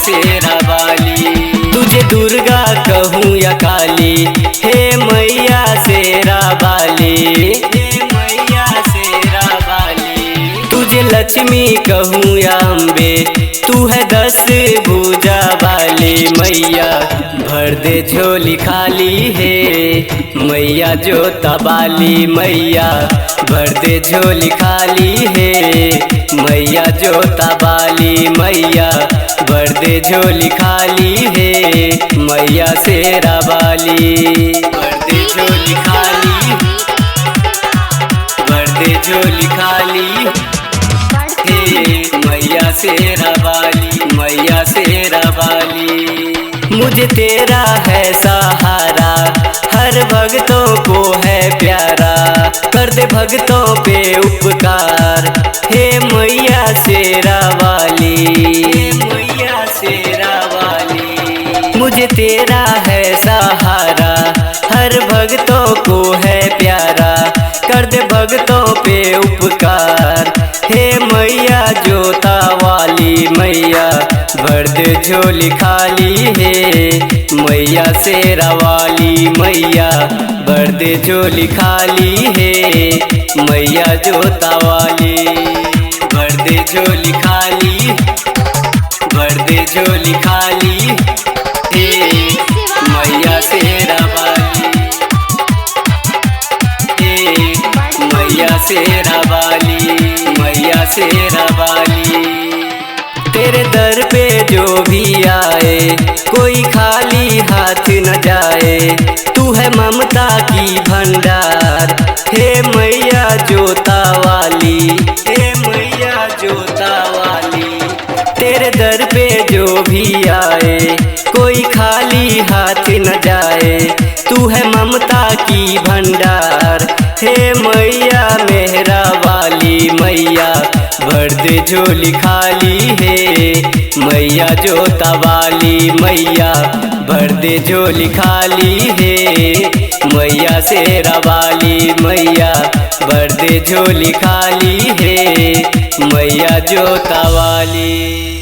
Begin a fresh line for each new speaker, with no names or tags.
शेरा वाली। तुझे दुर्गा कहूँ या काली, हे मैया शेरा वाली, हे मैया शेरा वाली। तुझे लक्ष्मी कहूँ या अम्बे, तू है 10 भुजा वाली मैया। भर दे झोली खाली है मैया जोता वाली मैया। भर दे झोली खाली है मैया जोता वाली मैया। भर दे झोली खाली है मैया शेरा वाली। भर दे झोली खाली, भर दे झोली खाली हे मैया शेरा वाली, मैया शेरा वाली। मुझे तेरा है सहारा, हर भक्तों को है प्यारा। कर दे भक्तों पे उपकार, हे मैया शेरा वाली, हे मैया शेरा वाली। मुझे तेरा है सहारा, हर भक्तों को है प्यारा। कर दे भक्तों पे उपकार, हे मैया जोता वाली मैया। भर दे झोली खाली है मैया शेरा वाली मैया। भर दे झोली खाली है मैया जोता वाली। भर दे झोली खाली, भर दे झोली खाली हे मैया शेरा वाली, हे मैया शेरा वाली, मैया शेरा वाली। तेरे दर पे जो भी आए कोई खाली हाथ न जाए। तू है ममता की भंडार, हे मैया जोता वाली, हे मैया जोता वाली। तेरे दर पे जो भी आए कोई खाली हाथ न जाए। तू है ममता की भंडार, हे मैया मेहरा वाली मैया। भर दे झोली खाली है मैया जोता वाली मैया। भर दे झोली खाली है मैया शेरा वाली मैया। भर दे झोली खाली है मैया जोता वाली।